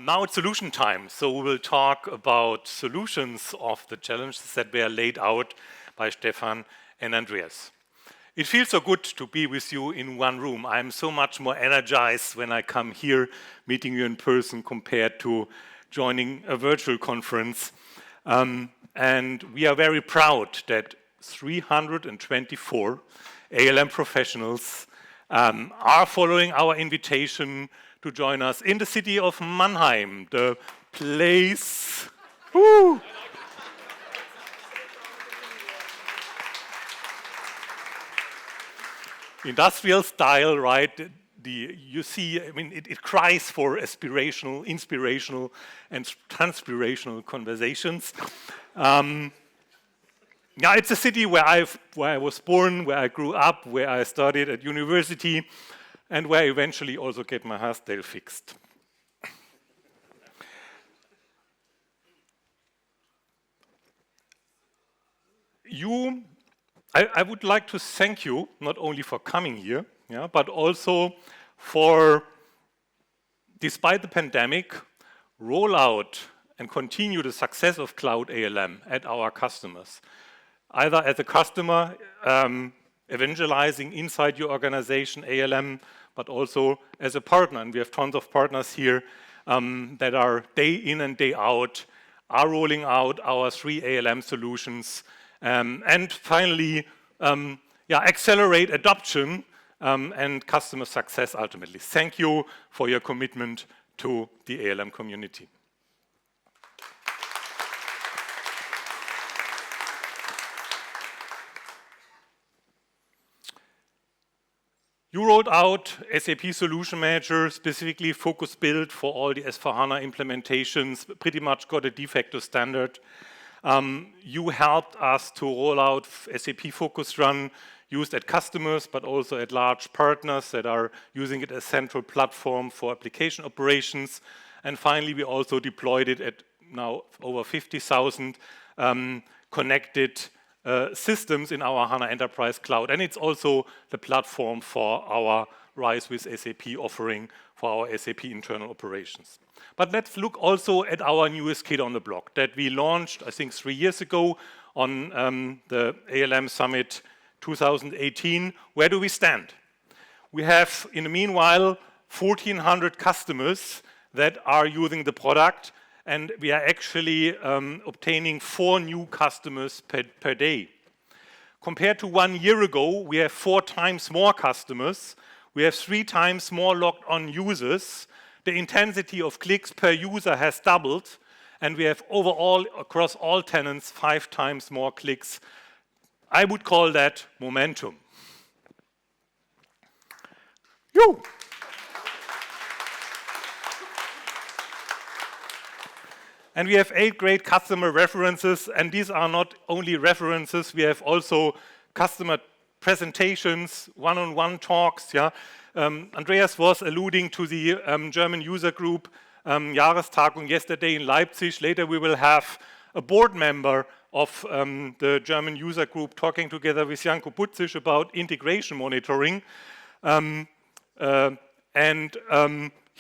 Now it's solution time, so we will talk about solutions of the challenges that were laid out by Stefan and Andreas. It feels so good to be with you in one room. I'm so much more energized when I come here, meeting you in person compared to joining a virtual conference. And we are very proud that 324 ALM professionals are following our invitation to join us in the city of Mannheim, the place, woo, industrial style, right? You see, I mean, it cries for aspirational, inspirational, and transpirational conversations. Yeah, it's a city where I was born, where I grew up, where I studied at university, and where I eventually also get my hairstyle fixed. I would like to thank you not only for coming here, yeah, but also for, despite the pandemic, roll out and continue the success of Cloud ALM at our customers. Either as a customer, evangelizing inside your organization ALM, but also as a partner. And we have tons of partners here that are day in and day out, are rolling out our 3 ALM solutions, and finally, accelerate adoption and customer success ultimately. Thank you for your commitment to the ALM community. You rolled out SAP Solution Manager, specifically focus built for all the S/4HANA implementations, pretty much got a de facto standard. You helped us to roll out SAP Focus Run, used at customers, but also at large partners that are using it as a central platform for application operations. And finally, we also deployed it at now over 50,000 connected systems in our HANA Enterprise Cloud. And it's also the platform for our RISE with SAP offering for our SAP internal operations. But let's look also at our newest kid on the block that we launched, I think, 3 years ago on the ALM Summit 2018. Where do we stand? We have, in the meanwhile, 1,400 customers that are using the product, and we are actually obtaining 4 new customers per day. Compared to 1 year ago, we have 4 times more customers. We have 3 times more logged on users. The intensity of clicks per user has doubled, and we have overall, across all tenants, 5 times more clicks. I would call that momentum. Yo! And we have 8 great customer references, and these are not only references, we have also customer presentations, one-on-one talks. Yeah? Andreas was alluding to the German user group Jahrestagung yesterday in Leipzig. Later we will have a board member of the German user group talking together with Janko Butzisch about integration monitoring.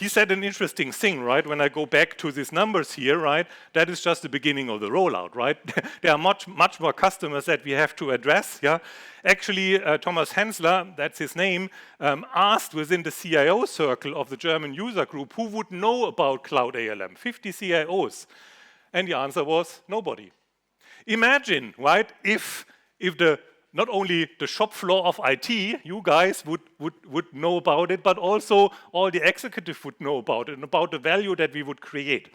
He said an interesting thing, right? When I go back to these numbers here, right? That is just the beginning of the rollout, right? There are much more customers that we have to address, yeah? Actually, Thomas Hensler, that's his name, asked within the CIO circle of the German user group who would know about Cloud ALM, 50 CIOs. And the answer was nobody. Imagine, right, if not only the shop floor of IT, you guys would know about it, but also all the executives would know about it and about the value that we would create.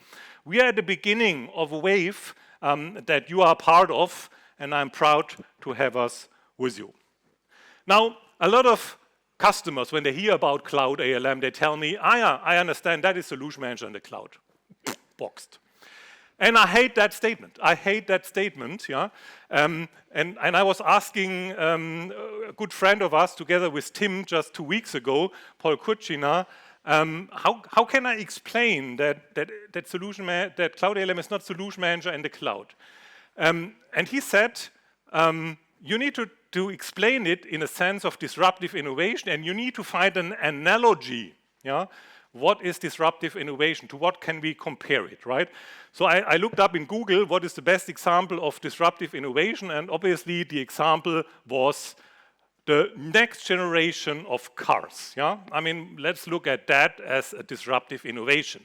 We are at the beginning of a wave that you are part of, and I'm proud to have us with you. Now, a lot of customers, when they hear about Cloud ALM, they tell me, I understand that is Solution Manager in the cloud. Boxed. And I hate that statement. I hate that statement, yeah. And I was asking a good friend of us, together with Tim, just 2 weeks ago, Paul Kutschina, how can I explain that Cloud ALM is not Solution Manager in the cloud? And he said, you need to explain it in a sense of disruptive innovation, and you need to find an analogy, yeah, what is disruptive innovation? To what can we compare it, right? So I looked up in Google what is the best example of disruptive innovation, and obviously the example was the next generation of cars. Yeah, I mean, let's look at that as a disruptive innovation.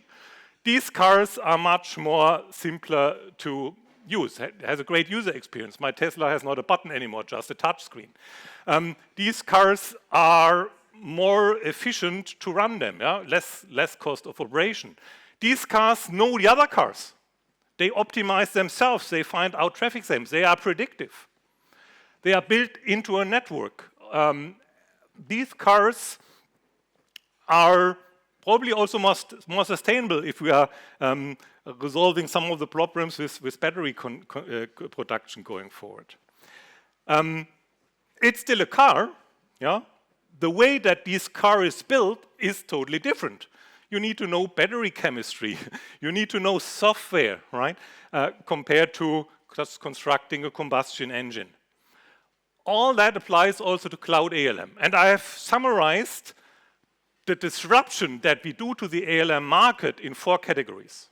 These cars are much more simpler to use. It has a great user experience. My Tesla has not a button anymore, just a touch screen. These cars are more efficient to run them, yeah? less cost of operation. These cars know the other cars. They optimize themselves. They find out traffic jams. They are predictive. They are built into a network. These cars are probably also more sustainable if we are resolving some of the problems with battery production going forward. It's still a car, yeah? The way that this car is built is totally different. You need to know battery chemistry. You need to know software, right? Compared to just constructing a combustion engine. All that applies also to Cloud ALM. And I have summarized the disruption that we do to the ALM market in 4 categories.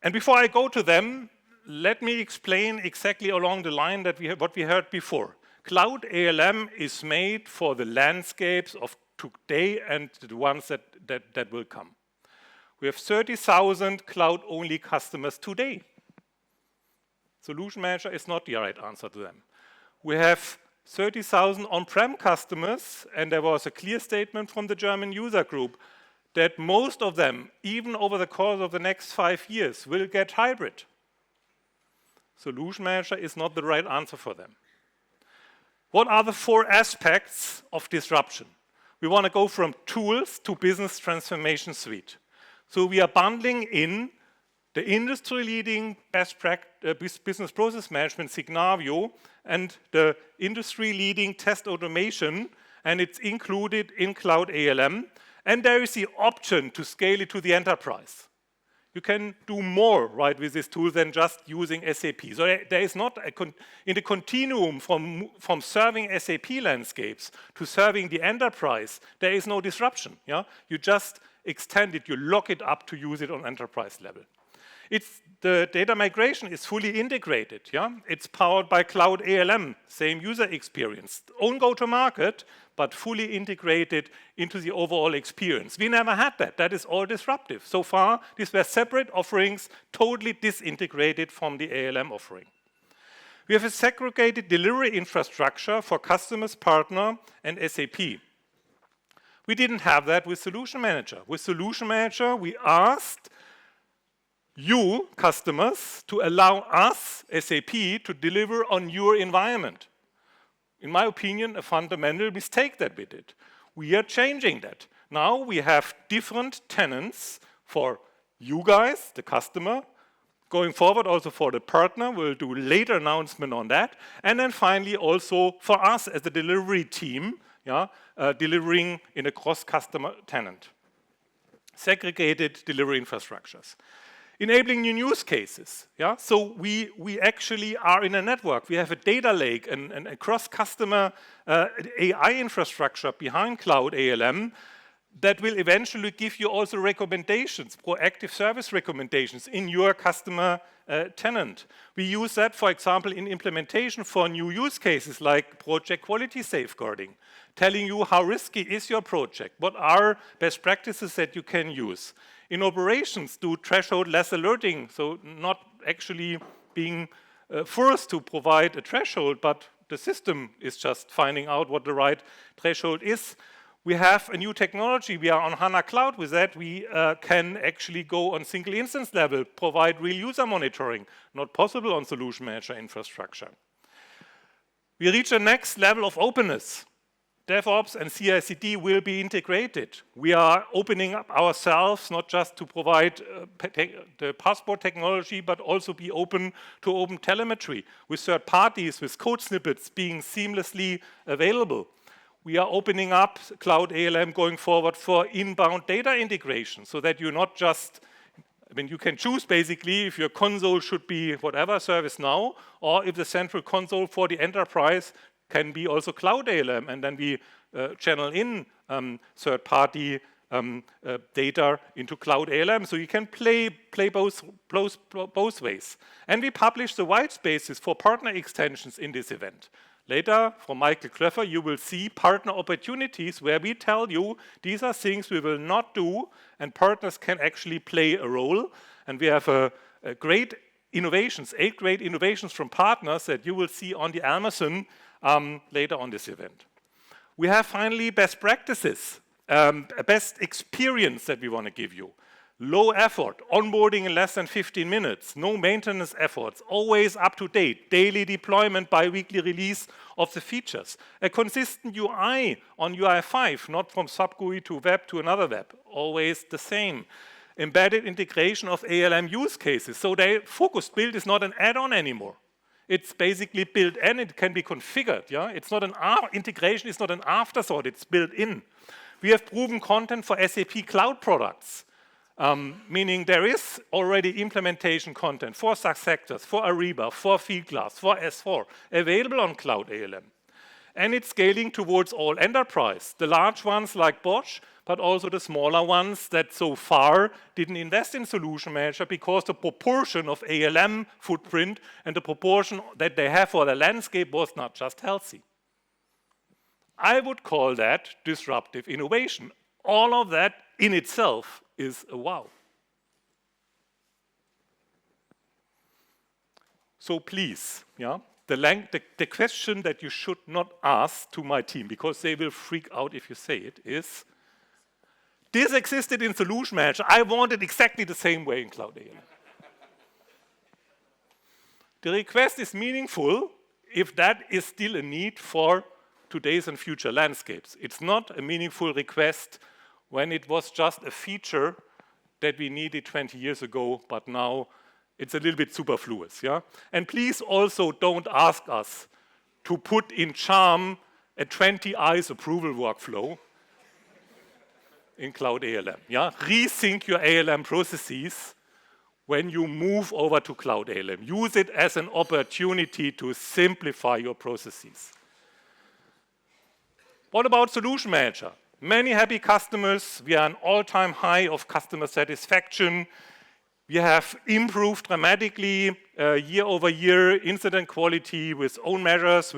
And before I go to them, let me explain exactly along the line that what we heard before. Cloud ALM is made for the landscapes of today and the ones that will come. We have 30,000 cloud-only customers today. Solution Manager is not the right answer to them. We have 30,000 on-prem customers, and there was a clear statement from the German user group that most of them, even over the course of the next 5 years, will get hybrid. Solution Manager is not the right answer for them. What are the 4 aspects of disruption? We want to go from tools to business transformation suite. So we are bundling in the industry-leading business process management, Signavio, and the industry-leading test automation, and it's included in Cloud ALM. And there is the option to scale it to the enterprise. You can do more, right, with this tool than just using SAP. So there is not, in the continuum from serving SAP landscapes to serving the enterprise, there is no disruption. Yeah? You just extend it, you lock it up to use it on enterprise level. The data migration is fully integrated. Yeah? It's powered by Cloud ALM, same user experience. Own go-to-market, but fully integrated into the overall experience. We never had that. That is all disruptive. So far, these were separate offerings, totally disintegrated from the ALM offering. We have a segregated delivery infrastructure for customers, partner, and SAP. We didn't have that with Solution Manager. With Solution Manager, we asked you, customers, to allow us, SAP, to deliver on your environment. In my opinion, a fundamental mistake that we did. We are changing that. Now we have different tenants for you guys, the customer, going forward also for the partner. We'll do a later announcement on that. And then finally also for us as the delivery team, yeah, delivering in a cross-customer tenant. Segregated delivery infrastructures. Enabling new use cases. Yeah? So we actually are in a network. We have a data lake and a cross-customer AI infrastructure behind Cloud ALM that will eventually give you also recommendations, proactive service recommendations in your customer tenant. We use that, for example, in implementation for new use cases like project quality safeguarding, telling you how risky is your project, what are best practices that you can use. In operations, do threshold less alerting, so not actually being forced to provide a threshold, but the system is just finding out what the right threshold is. We have a new technology. We are on HANA Cloud. With that, we can actually go on single instance level, provide real user monitoring. Not possible on Solution Manager infrastructure. We reach the next level of openness. DevOps and CI/CD will be integrated. We are opening up ourselves not just to provide the passport technology, but also be open to open telemetry with third parties, with code snippets being seamlessly available. We are opening up Cloud ALM going forward for inbound data integration so that you're not just, I mean, you can choose basically if your console should be whatever ServiceNow, or if the central console for the enterprise can be also Cloud ALM, and then we channel in third-party data into Cloud ALM. So you can play both ways. And we publish the white spaces for partner extensions in this event. Later, from Michael Klöffer, you will see partner opportunities where we tell you these are things we will not do, and partners can actually play a role. And we have a great innovations, 8 great innovations from partners that you will see on the Amazon later on this event. We have finally best practices, a best experience that we want to give you. Low effort, onboarding in less than 15 minutes, no maintenance efforts, always up to date, daily deployment, bi-weekly release of the features. A consistent UI on UI5, not from sub GUI to web to another web, always the same. Embedded integration of ALM use cases, so the focused build is not an add-on anymore. It's basically built in, it can be configured, yeah? It's not an integration, it's not an afterthought, it's built in. We have proven content for SAP Cloud products. Meaning there is already implementation content for SuccessFactors, for Ariba, for Fieldglass, for S4, available on Cloud ALM. And it's scaling towards all enterprise, the large ones like Bosch, but also the smaller ones that so far didn't invest in Solution Manager because the proportion of ALM footprint and the proportion that they have for the landscape was not just healthy. I would call that disruptive innovation. All of that in itself is a wow. So please, yeah, the question that you should not ask to my team, because they will freak out if you say it, is, this existed in Solution Manager, I want it exactly the same way in Cloud ALM. The request is meaningful if that is still a need for today's and future landscapes. It's not a meaningful request when it was just a feature that we needed 20 years ago, but now it's a little bit superfluous, yeah? And please also don't ask us to put in Charm a 20 eyes approval workflow in Cloud ALM, yeah? Rethink your ALM processes when you move over to Cloud ALM. Use it as an opportunity to simplify your processes. What about Solution Manager? Many happy customers. We are an all-time high of customer satisfaction. We have improved dramatically year over year incident quality with own measures.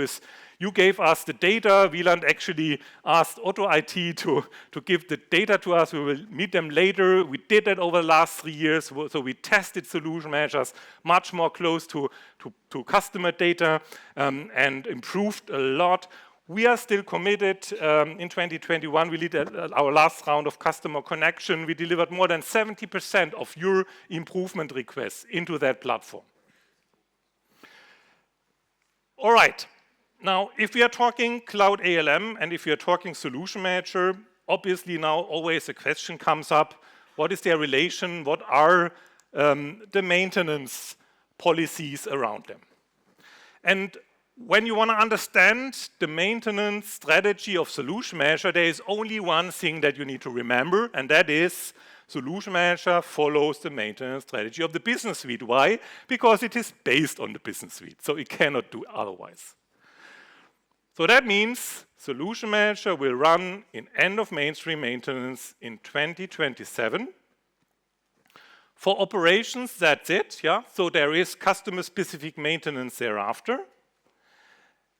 You gave us the data. Wieland actually asked Auto IT to give the data to us. We will meet them later. We did that over the last 3 years. So we tested Solution Managers much more close to customer data and improved a lot. We are still committed. In 2021, we did our last round of customer connection. We delivered more than 70% of your improvement requests into that platform. All right. Now, if we are talking Cloud ALM and if we are talking Solution Manager, obviously now always a question comes up. What is their relation? What are the maintenance policies around them? And when you want to understand the maintenance strategy of Solution Manager, there is only one thing that you need to remember, and that is Solution Manager follows the maintenance strategy of the Business Suite. Why? Because it is based on the Business Suite, so it cannot do otherwise. So that means Solution Manager will run in end of mainstream maintenance in 2027. For operations, that's it, yeah? So there is customer-specific maintenance thereafter.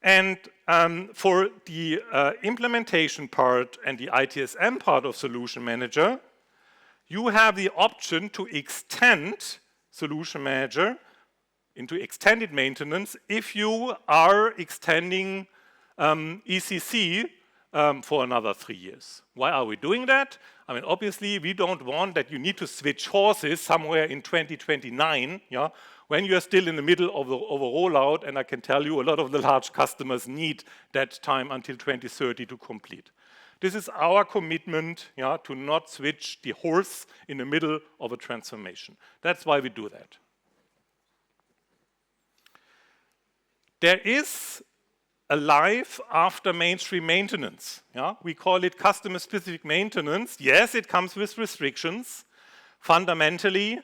And for the implementation part and the ITSM part of Solution Manager, you have the option to extend Solution Manager into extended maintenance if you are extending ECC for another 3 years. Why are we doing that? I mean, obviously, we don't want that you need to switch horses somewhere in 2029, yeah, when you're still in the middle of a rollout, and I can tell you a lot of the large customers need that time until 2030 to complete. This is our commitment, yeah, to not switch the horse in the middle of a transformation. That's why we do that. There is a life after mainstream maintenance. Yeah? We call it customer-specific maintenance. Yes, it comes with restrictions. Fundamentally,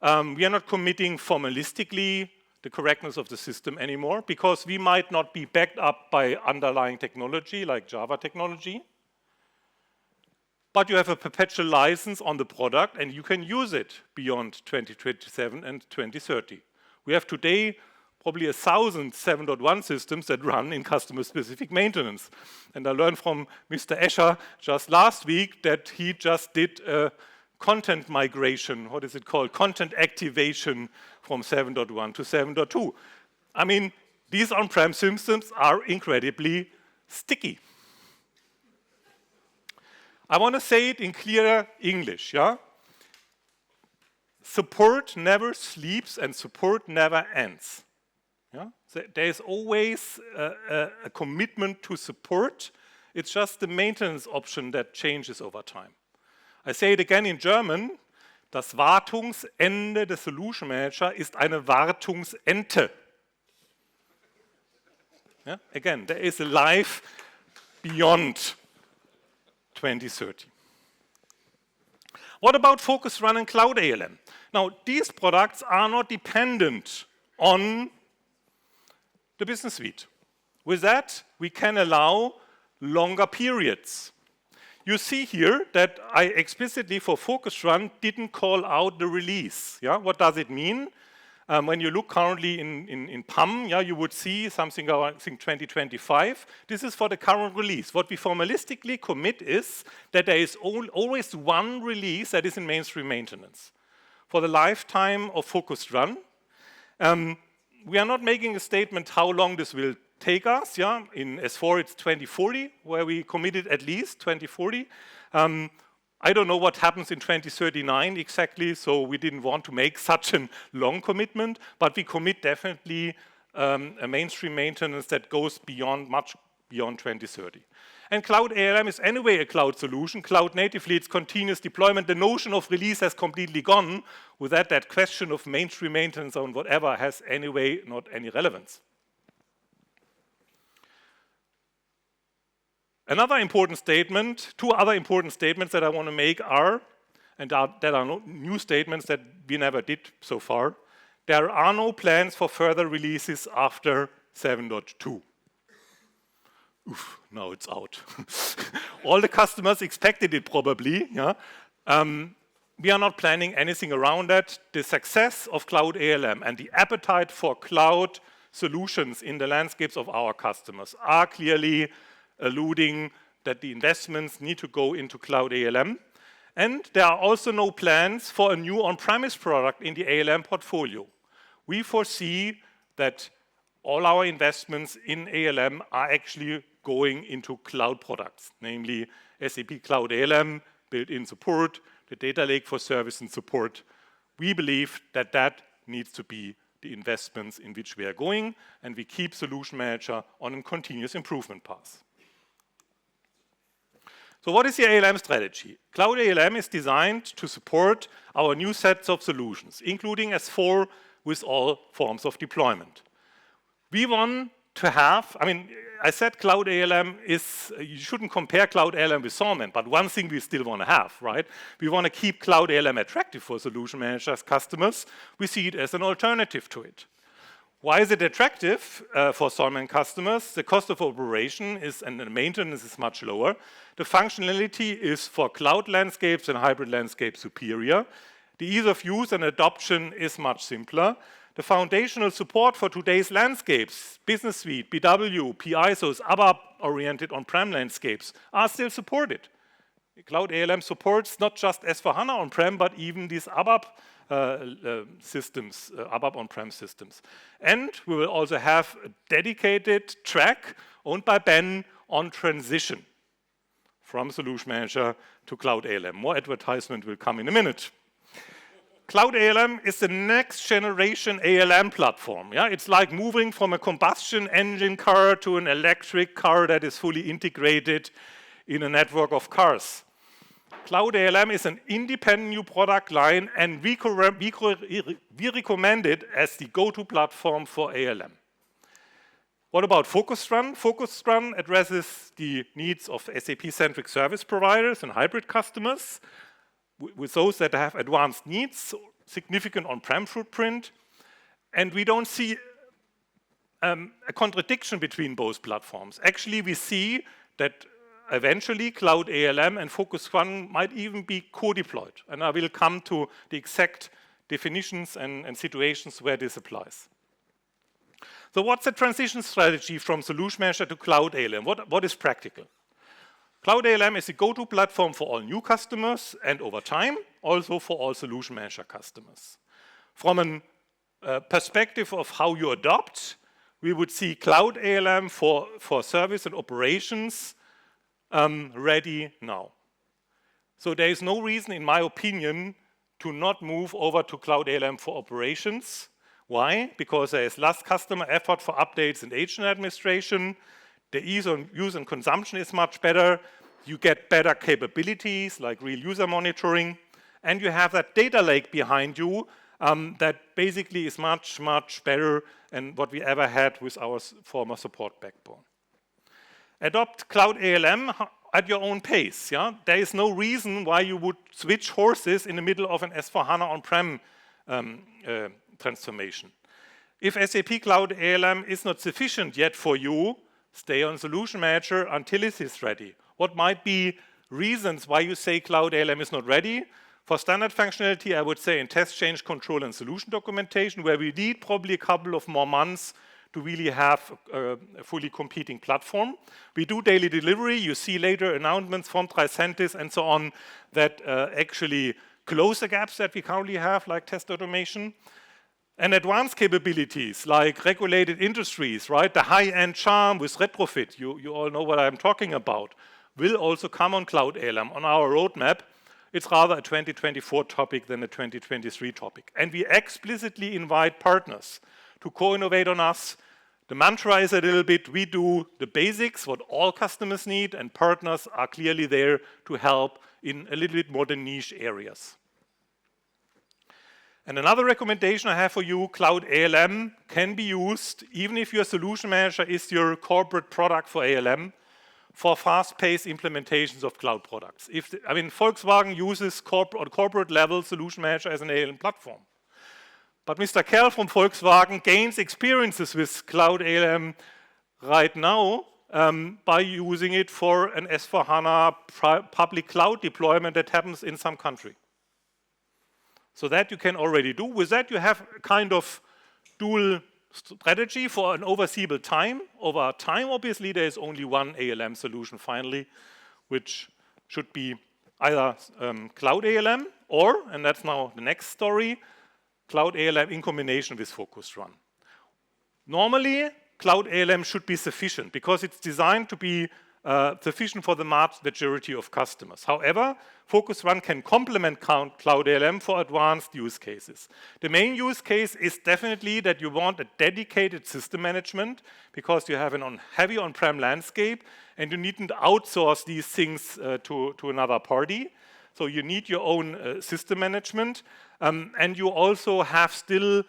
we are not committing formalistically the correctness of the system anymore because we might not be backed up by underlying technology like Java technology. but you have a perpetual license on the product and you can use it beyond 2027 and 2030. We have today probably 1,000 7.1 systems that run in customer-specific maintenance. And I learned from Mr. Escher just last week that he just did a content migration, what is it called? Content activation from 7.1 to 7.2. I mean, these on-prem systems are incredibly sticky. I want to say it in clear English, yeah? Support never sleeps and support never ends. Yeah? So there is always a commitment to support. It's just the maintenance option that changes over time. I say it again in German. Das Wartungsende des Solution Manager ist eine Wartungsente. Yeah? Again, there is a life beyond 2030. What about Focus Run and Cloud ALM? Now, these products are not dependent on the business suite. With that, we can allow longer periods. You see here that I explicitly for Focus Run didn't call out the release. Yeah? What does it mean? When you look currently in PAM, yeah, you would see something around, I think, 2025. This is for the current release. What we formalistically commit is that there is always one release that is in mainstream maintenance. For the lifetime of Focus Run, we are not making a statement how long this will take us. Yeah? In S4 it's 2040, where we committed at least 2040. I don't know what happens in 2039 exactly, so we didn't want to make such a long commitment, but we commit definitely a mainstream maintenance that goes much beyond 2030. And Cloud ALM is anyway a cloud solution. Cloud natively, it's continuous deployment. The notion of release has completely gone. With that question of mainstream maintenance on whatever has anyway not any relevance. Another important statement, two other important statements that I want to make are, and that are no new statements that we never did so far, there are no plans for further releases after 7.2. Oof, now it's out. All the customers expected it probably. Yeah? We are not planning anything around that. The success of Cloud ALM and the appetite for cloud solutions in the landscapes of our customers are clearly alluding that the investments need to go into Cloud ALM. And there are also no plans for a new on-premise product in the ALM portfolio. We foresee that all our investments in ALM are actually going into cloud products, namely SAP Cloud ALM, built-in support, the data lake for service and support. We believe that that needs to be the investments in which we are going, and we keep Solution Manager on a continuous improvement path. So what is the ALM strategy? Cloud ALM is designed to support our new sets of solutions, including S4 with all forms of deployment. We want to have, I said Cloud ALM is, you shouldn't compare Cloud ALM with Solman, but one thing we still want to have, right? We want to keep Cloud ALM attractive for solution managers, customers. We see it as an alternative to it. Why is it attractive for Solman customers? The cost of operation and the maintenance is much lower. The functionality is for cloud landscapes and hybrid landscapes superior. The ease of use and adoption is much simpler. The foundational support for today's landscapes, Business Suite, BW, PISOs, ABAP-oriented on-prem landscapes are still supported. Cloud ALM supports not just S/4HANA on-prem, but even these ABAP systems, ABAP on-prem systems. And we will also have a dedicated track owned by Ben on transition from Solution Manager to Cloud ALM. More advertisement will come in a minute. Cloud ALM is the next generation ALM platform. Yeah? It's like moving from a combustion engine car to an electric car that is fully integrated in a network of cars. Cloud ALM is an independent new product line, and we recommend it as the go-to platform for ALM. What about Focus Run? Focus Run addresses the needs of SAP-centric service providers and hybrid customers, with those that have advanced needs, significant on-prem footprint, and we don't see a contradiction between both platforms. Actually, we see that eventually Cloud ALM and Focus One might even be co-deployed. And I will come to the exact definitions and situations where this applies. So what's the transition strategy from Solution Manager to Cloud ALM? What is practical? Cloud ALM is a go-to platform for all new customers and over time, also for all Solution Manager customers. From a perspective of how you adopt, we would see Cloud ALM for service and operations ready now. So there is no reason, in my opinion, to not move over to Cloud ALM for operations. Why? Because there is less customer effort for updates and agent administration. The ease of use and consumption is much better. You get better capabilities like real user monitoring. And you have that data lake behind you that basically is much, much better than what we ever had with our former support backbone. Adopt Cloud ALM at your own pace. Yeah? There is no reason why you would switch horses in the middle of an S/4HANA on-prem transformation. If SAP Cloud ALM is not sufficient yet for you, stay on Solution Manager until it is ready. What might be reasons why you say Cloud ALM is not ready? For standard functionality, I would say in test, change, control, and solution documentation, where we need probably a couple of more months to really have a fully competing platform. We do daily delivery. You see later announcements from Tricentis and so on that actually close the gaps that we currently have, like test automation. And advanced capabilities like regulated industries, right? The high-end charm with retrofit, you all know what I'm talking about, will also come on Cloud ALM on our roadmap. It's rather a 2024 topic than a 2023 topic. And we explicitly invite partners to co-innovate on us. The mantra is a little bit, we do the basics, what all customers need, and partners are clearly there to help in a little bit more the niche areas. And another recommendation I have for you, Cloud ALM can be used, even if your Solution Manager is your corporate product for ALM, for fast-paced implementations of cloud products. Volkswagen uses on corporate level Solution Manager as an ALM platform. But Mr. Kerl from Volkswagen gains experiences with Cloud ALM right now by using it for an S/4HANA public cloud deployment that happens in some country. So that you can already do. With that, you have a kind of dual strategy for an overseeable time. Over time, obviously, there is only one ALM solution finally, which should be either Cloud ALM or, and that's now the next story, Cloud ALM in combination with Focus Run. Normally, Cloud ALM should be sufficient because it's designed to be sufficient for the majority of customers. However, Focus Run can complement Cloud ALM for advanced use cases. The main use case is definitely that you want a dedicated system management because you have a heavy on-prem landscape and you needn't outsource these things to another party. So you need your own system management and you also have still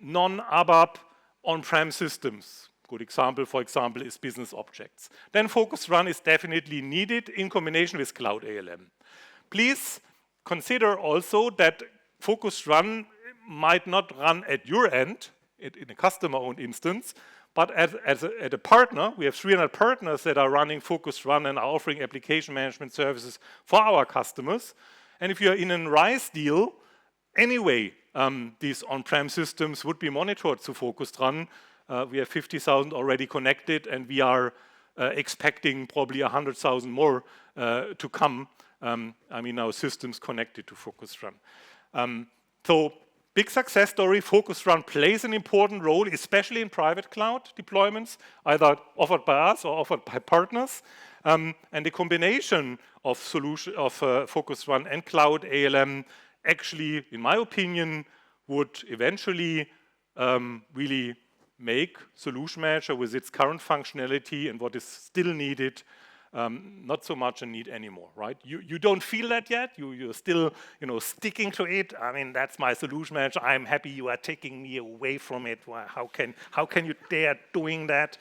non-ABAP on-prem systems. Good example, for example, is business objects. Then Focus Run is definitely needed in combination with Cloud ALM. Please consider also that Focus Run might not run at your end, in a customer-owned instance, but at a partner. We have 300 partners that are running Focus Run and are offering application management services for our customers. And if you're in a RISE deal, anyway, these on-prem systems would be monitored to Focus Run. We have 50,000 already connected, and we are expecting probably 100,000 more to come. Our systems connected to Focus Run. So, big success story. Focus Run plays an important role, especially in private cloud deployments, either offered by us or offered by partners. And the combination of Focus Run and Cloud ALM actually, in my opinion, would eventually really make Solution Manager with its current functionality and what is still needed not so much a need anymore, right? You don't feel that yet. You're still, sticking to it. That's my Solution Manager. I'm happy you are taking me away from it. How can you dare doing that?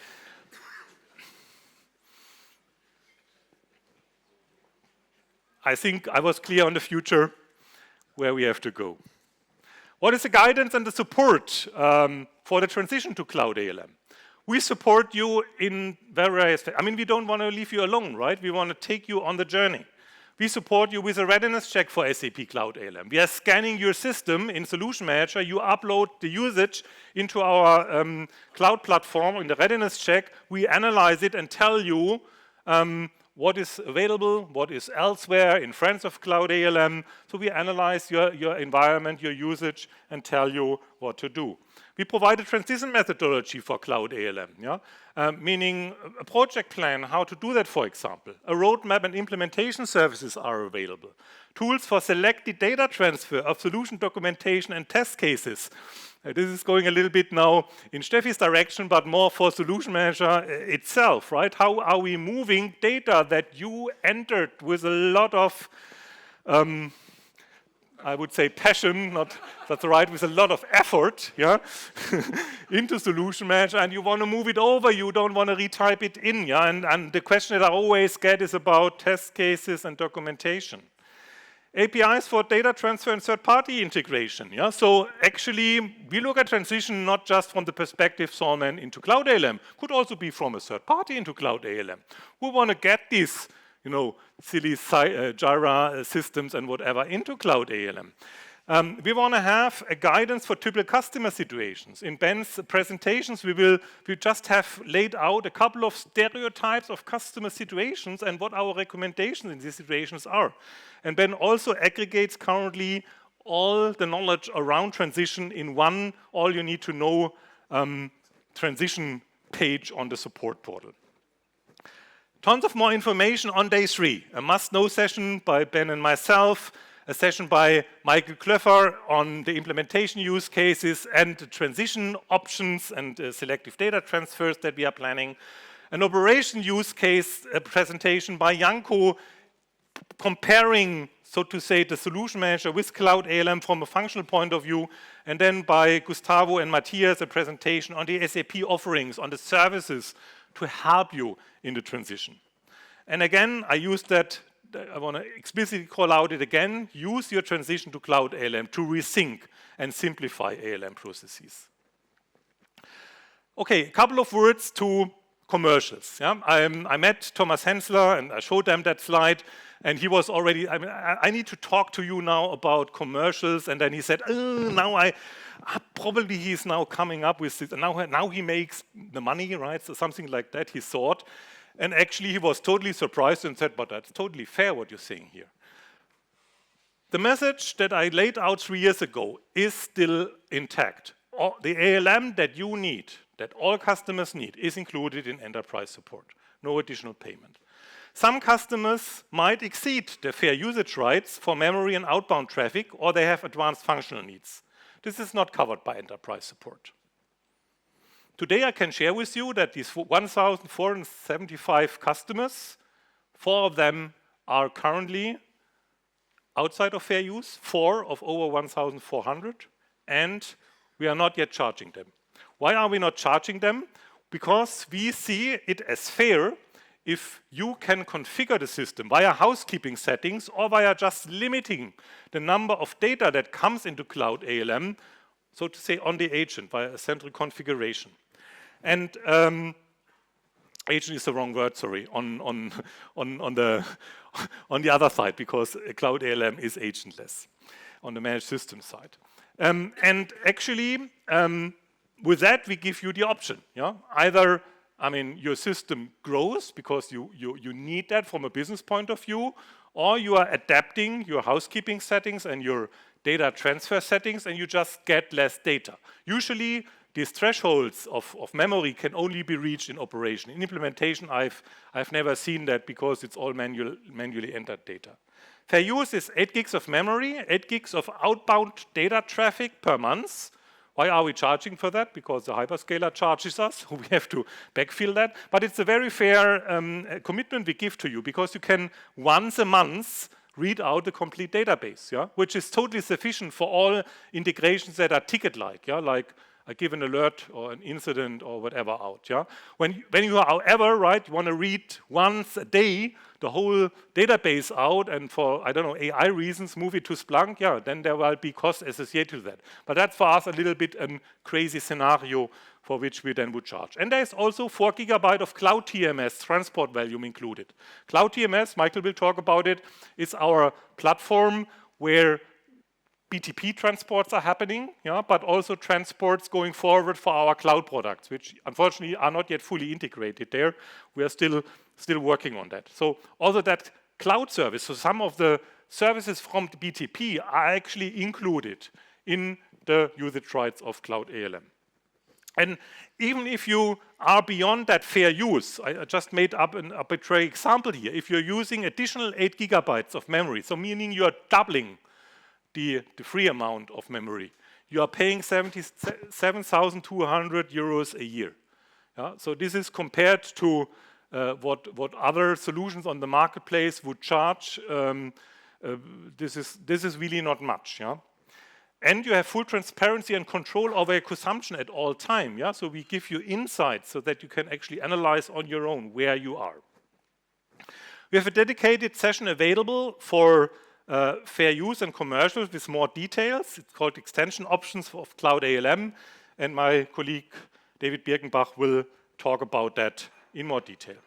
I think I was clear on the future where we have to go. What is the guidance and the support for the transition to Cloud ALM? We support you in various, I mean, we don't want to leave you alone, right? We want to take you on the journey. We support you with a readiness check for SAP Cloud ALM. We are scanning your system in Solution Manager. You upload the usage into our cloud platform in the readiness check. We analyze it and tell you what is available, what is elsewhere in front of Cloud ALM. So we analyze your environment, your usage, and tell you what to do. We provide a transition methodology for Cloud ALM, yeah? Meaning a project plan, how to do that, for example. A roadmap and implementation services are available. Tools for selected data transfer of solution documentation and test cases. This is going a little bit now in Steffi's direction, but more for Solution Manager itself, right? How are we moving data that you entered with a lot of I would say passion, not that's right, with a lot of effort, yeah, into Solution Manager, and you want to move it over, you don't want to retype it in, yeah, and the question that I always get is about test cases and documentation. APIs for data transfer and third-party integration, yeah, so actually we look at transition not just from the perspective Solman into Cloud ALM, could also be from a third party into Cloud ALM. We want to get these, you know, silly Jira systems and whatever into Cloud ALM. We want to have a guidance for typical customer situations. In Ben's presentations, we just have laid out a couple of stereotypes of customer situations and what our recommendations in these situations are. And Ben also aggregates currently all the knowledge around transition in one all you need to know transition page on the support portal. Tons of more information on day 3. A must-know session by Ben and myself, a session by Michael Klöffer on the implementation use cases and the transition options and selective data transfers that we are planning. An operation use case presentation by Janko comparing, so to say, the Solution Manager with Cloud ALM from a functional point of view, and then by Gustavo and Matthias, a presentation on the SAP offerings, on the services to help you in the transition. And again, I use that, I want to explicitly call out it again, use your transition to Cloud ALM to resync and simplify ALM processes. Okay, a couple of words to commercials. Yeah? I met Thomas Hensler and I showed them that slide, and he was already, I need to talk to you now about commercials, and then he said, now probably he's now coming up with this, and now he makes the money, right? So something like that, he thought. And actually he was totally surprised and said, but that's totally fair what you're saying here. The message that I laid out 3 years ago is still intact. The ALM that you need, that all customers need, is included in enterprise support. No additional payment. Some customers might exceed their fair usage rights for memory and outbound traffic, or they have advanced functional needs. This is not covered by enterprise support. Today I can share with you that these 1,475 customers, 4 of them are currently outside of fair use, 4 of over 1,400, and we are not yet charging them. Why are we not charging them? Because we see it as fair if you can configure the system via housekeeping settings or via just limiting the number of data that comes into Cloud ALM, so to say on the agent via a central configuration. And agent is the wrong word, sorry, on the other side, because Cloud ALM is agentless on the managed system side. And actually, with that, we give you the option. Yeah? Either, I mean, your system grows because you need that from a business point of view, or you are adapting your housekeeping settings and your data transfer settings, and you just get less data. Usually, these thresholds of memory can only be reached in operation. In implementation, I've never seen that because it's all manually entered data. Fair use is 8 gigs of memory, 8 gigs of outbound data traffic per month. Why are we charging for that? Because the hyperscaler charges us, so we have to backfill that. But it's a very fair commitment we give to you, because you can once a month read out the complete database, yeah? Which is totally sufficient for all integrations that are ticket-like, yeah? Like I give an alert or an incident or whatever out. Yeah? When you are, however, right, you want to read once a day the whole database out, and for, I don't know, AI reasons, move it to Splunk, yeah, then there will be costs associated with that. But that's for us a little bit a crazy scenario for which we then would charge. And there's also 4 GB of Cloud TMS transport volume included. Cloud TMS, Michael will talk about it, is our platform where BTP transports are happening, yeah, but also transports going forward for our cloud products, which unfortunately are not yet fully integrated there. We are still working on that. So also that cloud service, so some of the services from the BTP are actually included in the usage rights of Cloud ALM. And even if you are beyond that fair use, I just made up an arbitrary example here. If you're using additional 8 GB of memory, so meaning you are doubling the free amount of memory, you are paying 77,200 euros a year. Yeah? So this is compared to what other solutions on the marketplace would charge. This is really not much. Yeah? And you have full transparency and control over your consumption at all time. Yeah? So we give you insights so that you can actually analyze on your own where you are. We have a dedicated session available for fair use and commercial with more details. It's called Extension Options of Cloud ALM. And my colleague David Birkenbach will talk about that in more detail.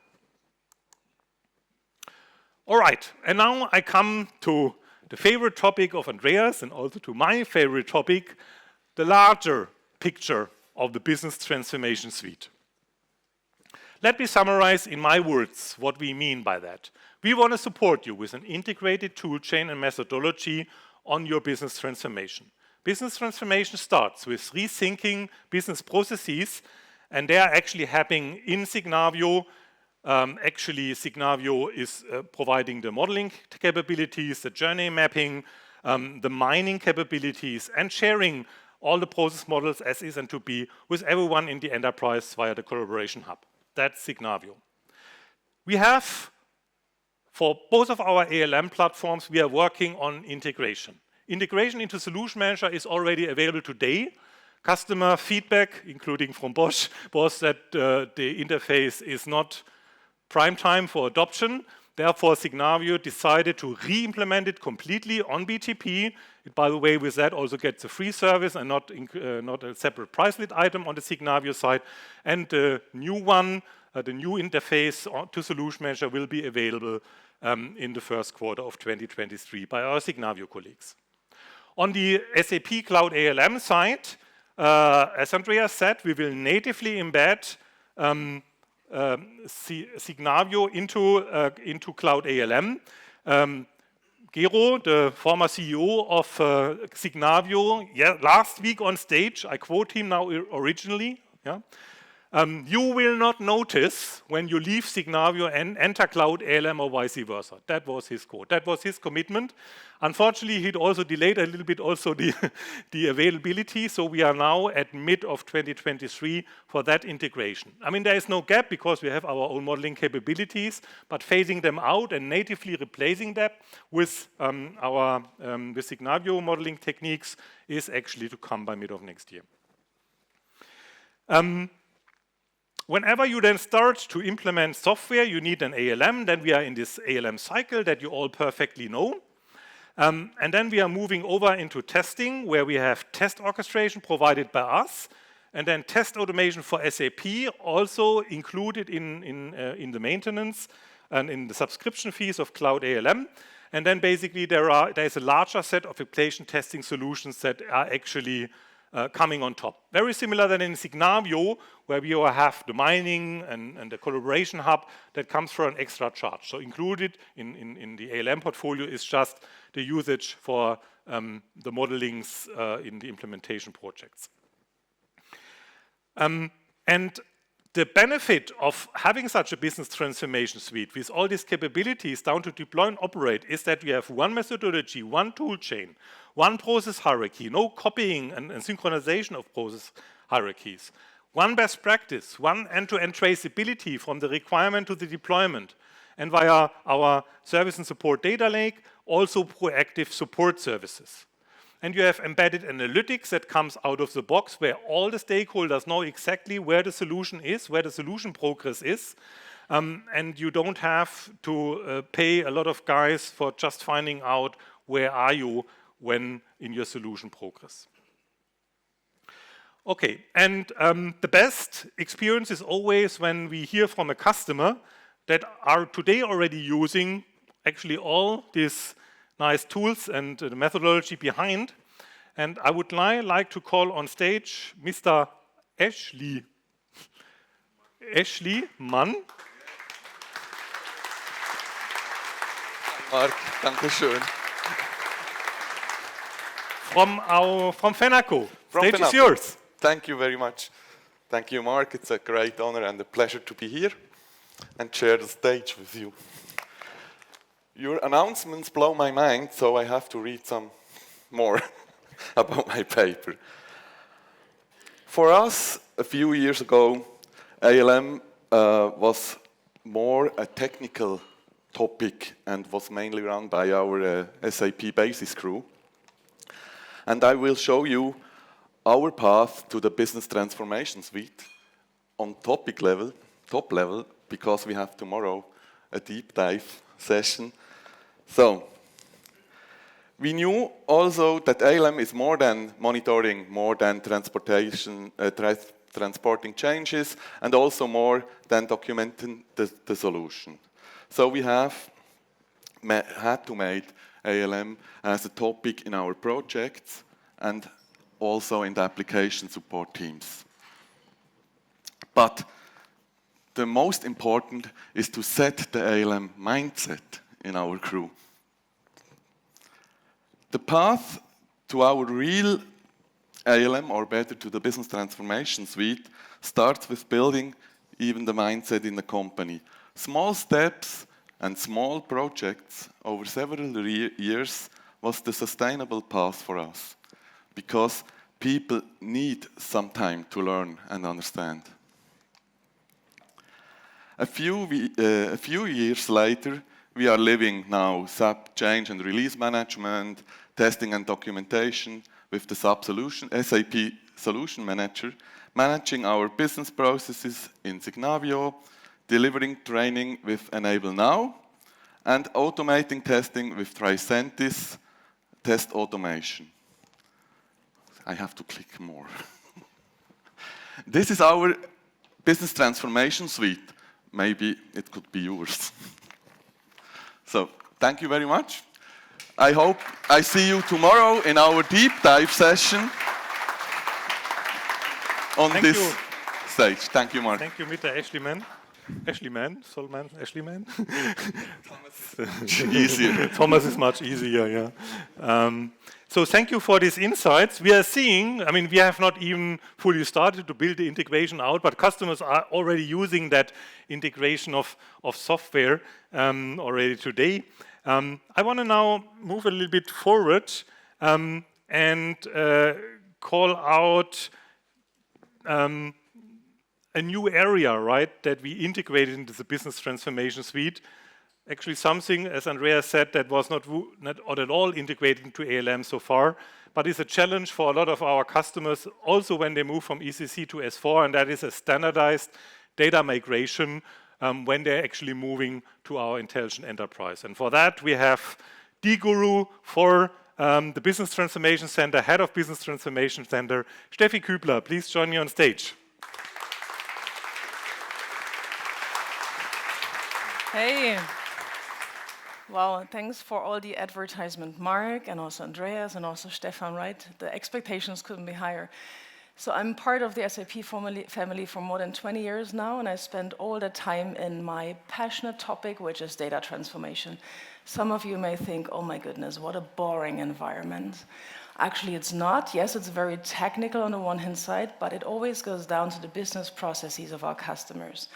All right, and now I come to the favorite topic of Andreas and also to my favorite topic, the larger picture of the Business Transformation Suite. Let me summarize in my words what we mean by that. We want to support you with an integrated tool chain and methodology on your business transformation. Business transformation starts with rethinking business processes, and they are actually happening in Signavio. Actually, Signavio is providing the modeling capabilities, the journey mapping, the mining capabilities, and sharing all the process models as is and to be with everyone in the enterprise via the collaboration hub. That's Signavio. We have, for both of our ALM platforms, we are working on integration. Integration into Solution Manager is already available today. Customer feedback, including from Bosch, was that the interface is not prime time for adoption. Therefore, Signavio decided to re-implement it completely on BTP. It, by the way, with that also gets a free service and not a separate price list item on the Signavio side. And the new one, the new interface to Solution Manager will be available in the first quarter of 2023 by our Signavio colleagues. On the SAP Cloud ALM side, as Andreas said, we will natively embed Signavio into Cloud ALM. Gero, the former CEO of Signavio, last week on stage, I quote him now originally, yeah? You will not notice when you leave Signavio and enter Cloud ALM or vice versa. That was his quote. That was his commitment. Unfortunately, he'd also delayed a little bit also the availability. So we are now at mid of 2023 for that integration. I mean, there is no gap because we have our own modeling capabilities, but phasing them out and natively replacing that with our with Signavio modeling techniques is actually to come by mid of next year. Whenever you then start to implement software, you need an ALM. Then we are in this ALM cycle that you all perfectly know. And then we are moving over into testing, where we have test orchestration provided by us, and then test automation for SAP also included in the maintenance and in the subscription fees of Cloud ALM. And then basically there is a larger set of application testing solutions that are actually coming on top. Very similar than in Signavio, where we have the mining and the collaboration hub that comes for an extra charge. So included in the ALM portfolio is just the usage for the modelings in the implementation projects. And the benefit of having such a business transformation suite with all these capabilities down to deploy and operate is that we have one methodology, one tool chain, one process hierarchy, no copying and synchronization of process hierarchies, one best practice, one end-to-end traceability from the requirement to the deployment, and via our service and support data lake, also proactive support services. And you have embedded analytics that comes out of the box where all the stakeholders know exactly where the solution is, where the solution progress is, and you don't have to pay a lot of guys for just finding out where are you when in your solution progress. Okay, and the best experience is always when we hear from a customer that are today already using actually all these nice tools and the methodology behind. And I would like to call on stage Mr. Ashley Mann. Marc, danke schön. From Fenaco. Stage Fenaco. is yours. Thank you very much. Thank you, Marc. It's a great honor and a pleasure to be here and share the stage with you. Your announcements blow my mind, so I have to read some more about my paper. For us, a few years ago, ALM was more a technical topic and was mainly run by our SAP Basis crew. And I will show you our path to the Business Transformation Suite on top level, because we have tomorrow a deep dive session. So, we knew also that ALM is more than monitoring, more than transporting changes, and also more than documenting the solution. So we had to make ALM as a topic in our projects and also in the application support teams. But the most important is to set the ALM mindset in our crew. The path to our real ALM, or better to the Business Transformation Suite, starts with building even the mindset in the company. Small steps and small projects over several years was the sustainable path for us, because people need some time to learn and understand. A few years later, we are living now SAP Change and Release Management, testing and documentation with the SAP Solution Manager, managing our business processes in Signavio, delivering training with Enable Now, and automating testing with Tricentis test automation. I have to click more. This is our Business Transformation Suite. Maybe it could be yours. So, thank you very much. I hope I see you tomorrow in our deep dive session on this stage. Thank you, Marc. Thank you, Mr. Ashley Mann. Ashley Mann? Thomas? Easier. Thomas is much easier, yeah. So thank you for these insights. We are seeing, I mean, we have not even fully started to build the integration out, but customers are already using that integration of software already today. I want to now move a little bit forward and call out a new area, right, that we integrated into the Business Transformation Suite. Actually something, as Andreas said, that was not at all integrated into ALM so far, but is a challenge for a lot of our customers also when they move from ECC to S4, and that is a standardized data migration when they're actually moving to our Intelligent Enterprise. And for that, we have the guru for the Business Transformation Center, Head of Business Transformation Center, Steffi Kuebler. Please join me on stage. Hey. Wow, thanks for all the advertisement, Marc, and also Andreas, and also Stefan, right? The expectations couldn't be higher. So I'm part of the SAP family for more than 20 years now, and I spend all the time in my passionate topic, which is data transformation. Some of you may think, oh my goodness, what a boring environment. Actually, it's not. Yes, it's very technical on the one hand side, but it always goes down to the business processes of our customers.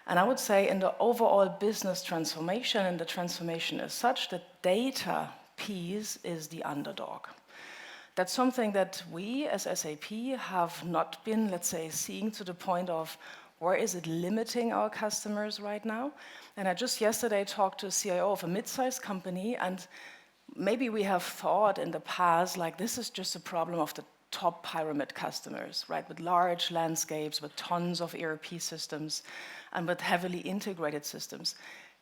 And I would say in the overall business transformation, and the transformation as such, the data piece is the underdog. That's something that we as SAP have not been, let's say, seeing to the point of where is it limiting our customers right now. And I just yesterday talked to a CIO of a mid-sized company, and maybe we have thought in the past, like this is just a problem of the top pyramid customers, right? With large landscapes, with tons of ERP systems, and with heavily integrated systems.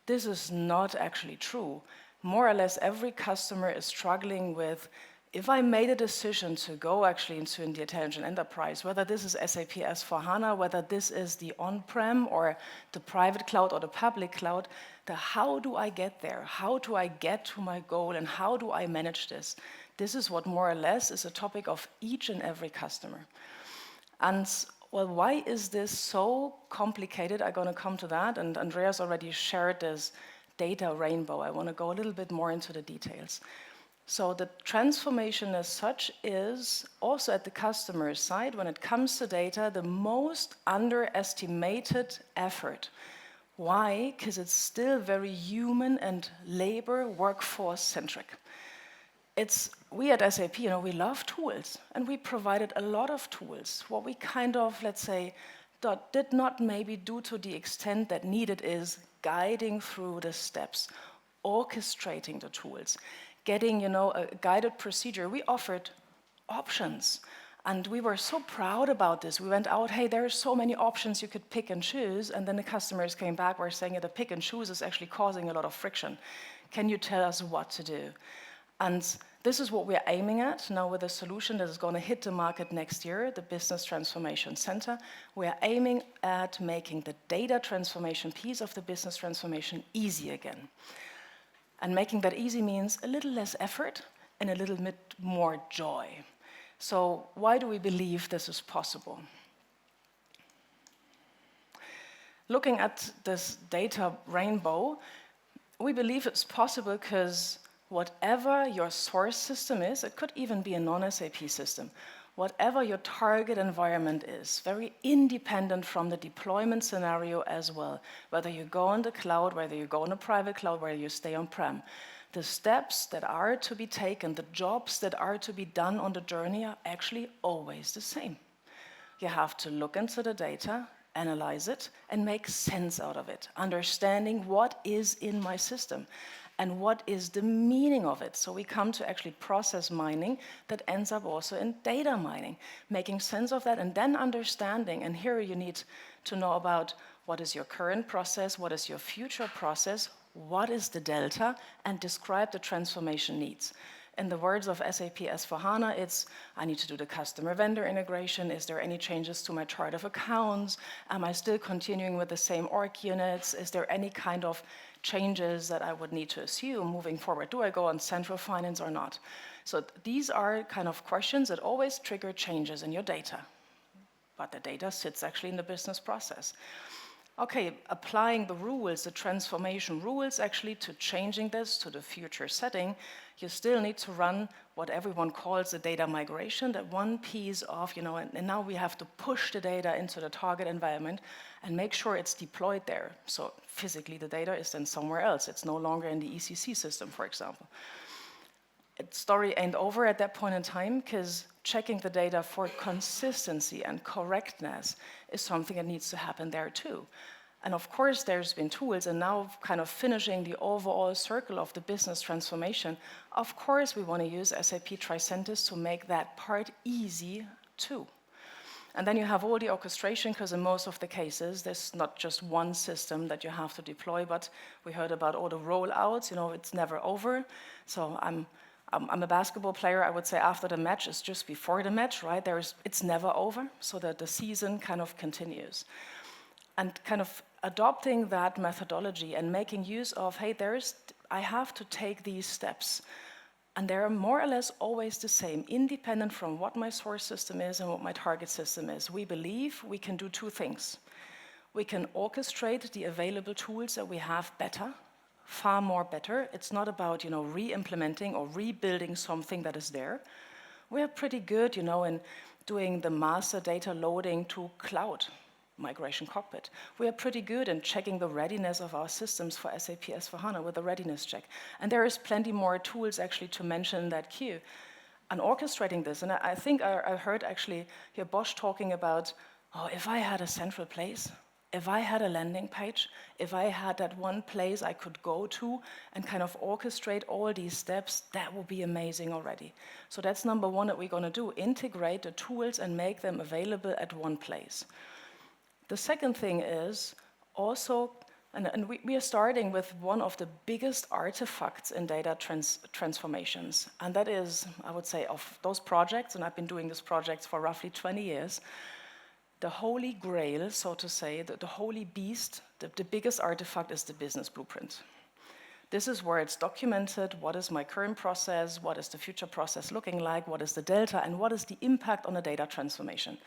This is not actually true. More or less every customer is struggling with if I made a decision to go actually into the intelligent enterprise, whether this is SAP S/4HANA, whether this is the on-prem or the private cloud or the public cloud, how do I get there? How do I get to my goal and how do I manage this? This is what more or less is a topic of each and every customer. And well, why is this so complicated? I'm going to come to that, and Andreas already shared this data rainbow. I want to go a little bit more into the details. So the transformation as such is also at the customer side, when it comes to data, the most underestimated effort. Why? Because it's still very human and labor workforce centric. We at SAP, we love tools, and we provided a lot of tools. What we kind of, let's say, did not maybe do to the extent that needed is guiding through the steps, orchestrating the tools, getting, a guided procedure. We offered options, and we were so proud about this. We went out, hey, there are so many options you could pick and choose, and then the customers came back, were saying the pick and choose is actually causing a lot of friction. Can you tell us what to do? And this is what we're aiming at now with a solution that is going to hit the market next year, the Business Transformation Center. We're aiming at making the data transformation piece of the business transformation easy again. And making that easy means a little less effort and a little bit more joy. So why do we believe this is possible? Looking at this data rainbow, we believe it's possible because whatever your source system is, it could even be a non-SAP system, whatever your target environment is, very independent from the deployment scenario as well, whether you go on the cloud, whether you go on a private cloud, whether you stay on-prem. The steps that are to be taken, the jobs that are to be done on the journey are actually always the same. You have to look into the data, analyze it, and make sense out of it, understanding what is in my system and what is the meaning of it. So we come to actually process mining that ends up also in data mining, making sense of that and then understanding. And here you need to know about what is your current process, what is your future process, what is the delta, and describe the transformation needs. In the words of SAP S/4HANA, it's, I need to do the customer vendor integration. Is there any changes to my chart of accounts? Am I still continuing with the same org units? Is there any kind of changes that I would need to assume moving forward? Do I go on central finance or not? So these are kind of questions that always trigger changes in your data. But the data sits actually in the business process. Okay, applying the rules, the transformation rules actually to changing this to the future setting, you still need to run what everyone calls the data migration, that one piece of, and now we have to push the data into the target environment and make sure it's deployed there. So physically the data is then somewhere else. It's no longer in the ECC system, for example. The story ain't over at that point in time because checking the data for consistency and correctness is something that needs to happen there too. And of course, there's been tools, and now kind of finishing the overall circle of the business transformation, of course, we want to use SAP Tricentis to make that part easy too. And then you have all the orchestration, because in most of the cases, there's not just one system that you have to deploy, but we heard about all the rollouts, it's never over. So I'm a basketball player. I would say after the match is just before the match, right? It's never over, so that the season kind of continues. And kind of adopting that methodology and making use of, hey, I have to take these steps. And they're more or less always the same, independent from what my source system is and what my target system is. We believe we can do two things. We can orchestrate the available tools that we have better, far more better. It's not about, re-implementing or rebuilding something that is there. We're pretty good, in doing the master data loading to cloud migration cockpit. We are pretty good in checking the readiness of our systems for SAP S/4HANA with a readiness check. And there is plenty more tools actually to mention in that queue. And orchestrating this, and I think I heard actually here Bosch talking about, if I had a central place, if I had a landing page, if I had that one place I could go to and kind of orchestrate all these steps, that would be amazing already. So that's number one that we're going to do, integrate the tools and make them available at one place. The second thing is also And we are starting with one of the biggest artifacts in data transformations. And that is, I would say, of those projects, and I've been doing these projects for roughly 20 years, the holy grail, so to say, the holy beast, the biggest artifact is the business blueprint. This is where it's documented, what is my current process, what is the future process looking like, what is the delta, and what is the impact on the data transformation.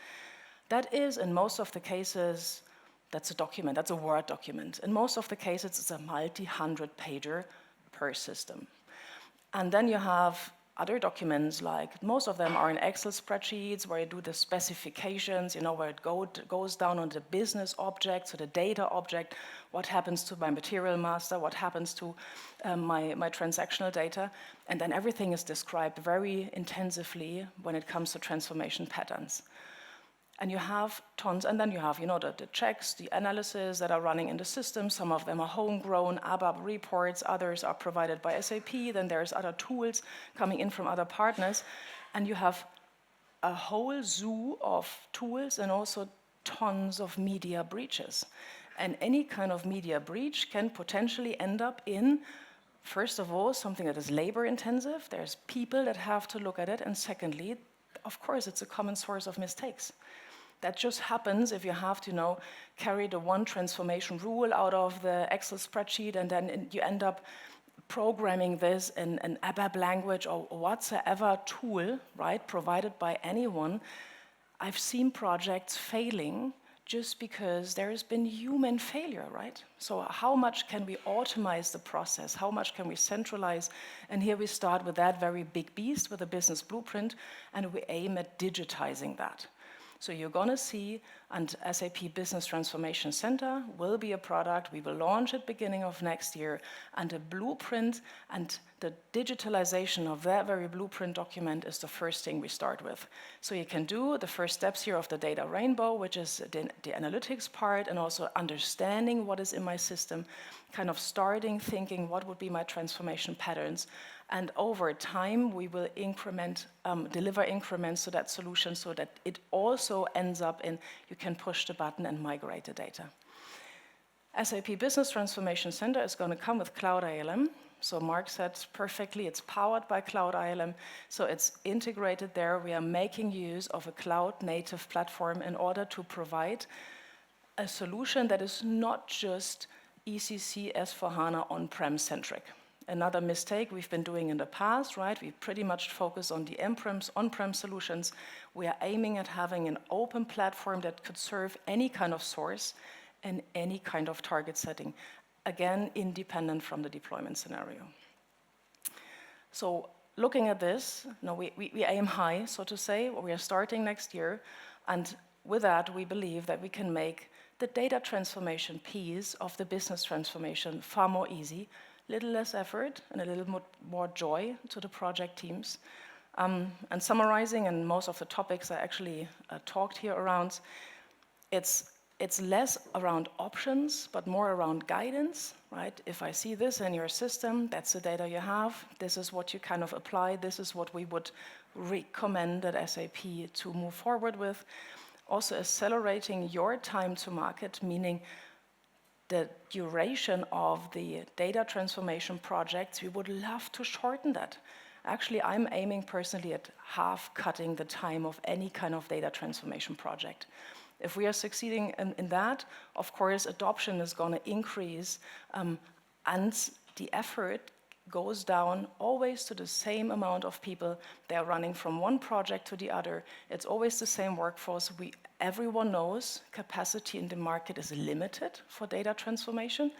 That is, in most of the cases, that's a document, that's a Word document. In most of the cases, it's a multi-100-pager per system. And then you have other documents, like most of them are in Excel spreadsheets where you do the specifications, where it goes down on the business object, so the data object, what happens to my material master, what happens to my transactional data, and then everything is described very intensively when it comes to transformation patterns. And you have tons, and then you have, the checks, the analysis that are running in the system. Some of them are homegrown, ABAP reports, others are provided by SAP, then there's other tools coming in from other partners. And you have a whole zoo of tools and also tons of media breaches. And any kind of media breach can potentially end up in, first of all, something that is labor intensive. There's people that have to look at it. And secondly, of course, it's a common source of mistakes. That just happens if you have to carry the one transformation rule out of the Excel spreadsheet, and then you end up programming this in an ABAP language or whatsoever tool, right, provided by anyone. I've seen projects failing just because there has been human failure, right? So how much can we automate the process? How much can we centralize? And here we start with that very big beast, with a business blueprint, and we aim at digitizing that. So you're going to see, and SAP Business Transformation Center will be a product. We will launch at the beginning of next year, and the blueprint and the digitalization of that very blueprint document is the first thing we start with. So you can do the first steps here of the data rainbow, which is the analytics part, and also understanding what is in my system, kind of starting thinking what would be my transformation patterns. And over time, we will deliver increments to that solution so that it also ends up in, you can push the button and migrate the data. SAP Business Transformation Center is going to come with Cloud ALM. So Marc said perfectly, it's powered by Cloud ALM. So it's integrated there. We are making use of a cloud-native platform in order to provide a solution that is not just ECC S/4HANA on-prem centric. Another mistake we've been doing in the past, right? We pretty much focus on the on-prem solutions. We are aiming at having an open platform that could serve any kind of source and any kind of target setting. Again, independent from the deployment scenario. So looking at this, we aim high, so to say. We are starting next year. And with that, we believe that we can make the data transformation piece of the business transformation far more easy, little less effort and a little more joy to the project teams. And summarizing, and most of the topics I actually talked here around, it's less around options, but more around guidance, right? If I see this in your system, that's the data you have, this is what you kind of apply, this is what we would recommend at SAP to move forward with. Also accelerating your time to market, meaning the duration of the data transformation projects, we would love to shorten that. Actually, I'm aiming personally at half cutting the time of any kind of data transformation project. If we are succeeding in that, of course, adoption is going to increase, and the effort goes down always to the same amount of people. They're running from one project to the other. It's always the same workforce. Everyone knows capacity in the market is limited for data transformation.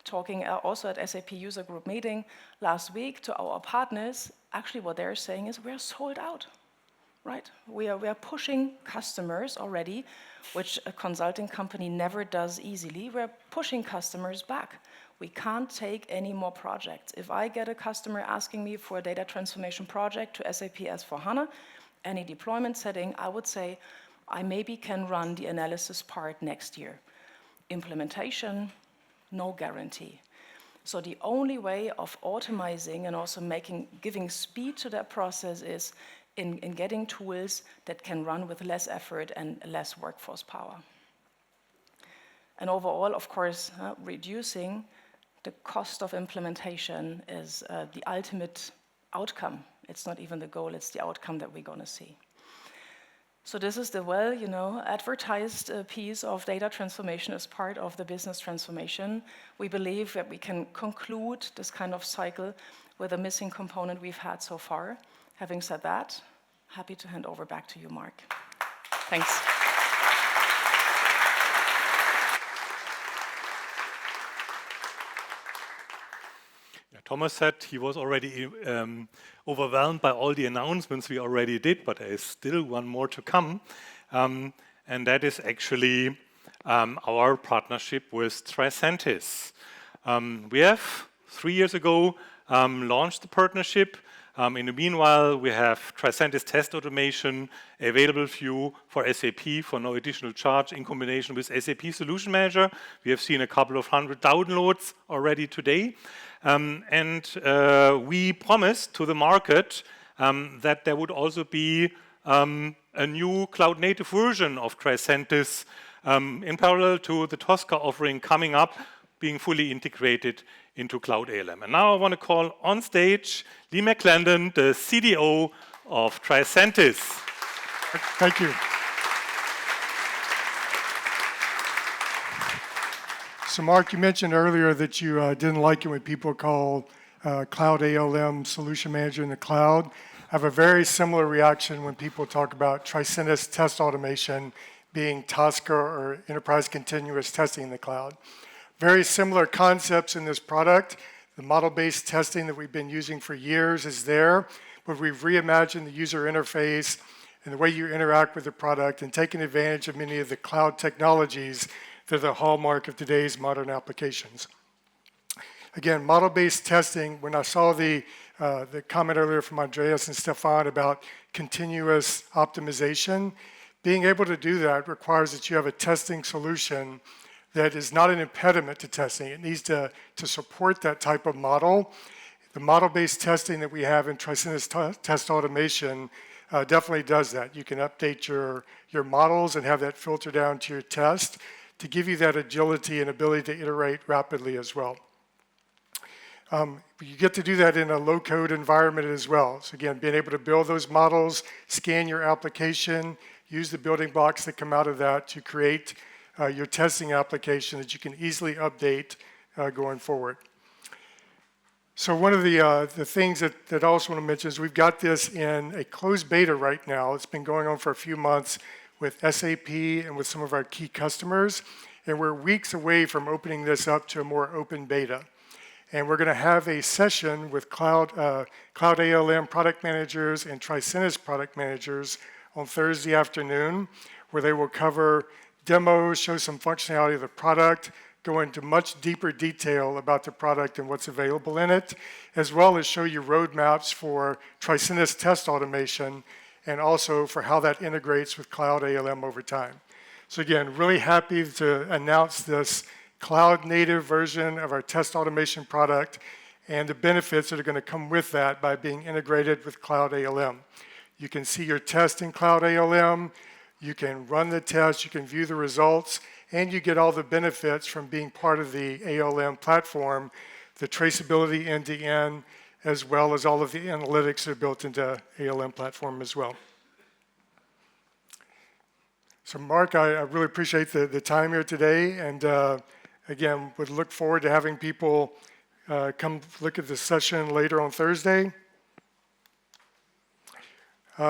Talking also at SAP user group meeting last week to our partners, actually what they're saying is we're sold out, right? We are pushing customers already, which a consulting company never does easily. We're pushing customers back. We can't take any more projects. If I get a customer asking me for a data transformation project to SAP S/4HANA, any deployment setting, I would say I maybe can run the analysis part next year. Implementation, no guarantee. So the only way of automizing and also giving speed to that process is in getting tools that can run with less effort and less workforce power. And overall, of course, reducing the cost of implementation is the ultimate outcome. It's not even the goal, it's the outcome that we're going to see. So this is the advertised piece of data transformation as part of the business transformation. We believe that we can conclude this kind of cycle with a missing component we've had so far. Having said that, happy to hand over back to you, Marc. Thanks. Thomas said he was already overwhelmed by all the announcements we already did, but there is still one more to come. And that is actually our partnership with Tricentis. We have 3 years ago launched the partnership. In the meanwhile, we have Tricentis test automation available for SAP for no additional charge in combination with SAP Solution Manager. We have seen a couple of hundred downloads already today. And we promised to the market that there would also be a new cloud-native version of Tricentis in parallel to the Tosca offering coming up, being fully integrated into Cloud ALM. And now I want to call on stage Lee McClendon, the CDO of Tricentis. Thank you. So Marc, you mentioned earlier that you didn't like it when people call Cloud ALM Solution Manager in the cloud. I have a very similar reaction when people talk about Tricentis test automation being Tosca or Enterprise Continuous Testing in the cloud. Very similar concepts in this product. The model-based testing that we've been using for years is there, but we've reimagined the user interface and the way you interact with the product and taken advantage of many of the cloud technologies that are the hallmark of today's modern applications. Again, model-based testing, when I saw the comment earlier from Andreas and Stefanie about continuous optimization, being able to do that requires that you have a testing solution that is not an impediment to testing. It needs to support that type of model. The model-based testing that we have in Tricentis test automation definitely does that. You can update your models and have that filter down to your test to give you that agility and ability to iterate rapidly as well. You get to do that in a low-code environment as well. So again, being able to build those models, scan your application, use the building blocks that come out of that to create your testing application that you can easily update going forward. So one of the things that I also want to mention is we've got this in a closed beta right now. It's been going on for a few months with SAP and with some of our key customers, and we're weeks away from opening this up to a more open beta. And we're going to have a session with Cloud ALM product managers and Tricentis product managers on Thursday afternoon, where they will cover demos, show some functionality of the product, go into much deeper detail about the product and what's available in it, as well as show you roadmaps for Tricentis test automation and also for how that integrates with Cloud ALM over time. So again, really happy to announce this cloud-native version of our test automation product and the benefits that are going to come with that by being integrated with Cloud ALM. You can see your test in Cloud ALM, you can run the test, you can view the results, and you get all the benefits from being part of the ALM platform, the traceability end-to-end, as well as all of the analytics that are built into ALM platform as well. So Marc, I really appreciate the time here today, and again, would look forward to having people come look at the session later on Thursday.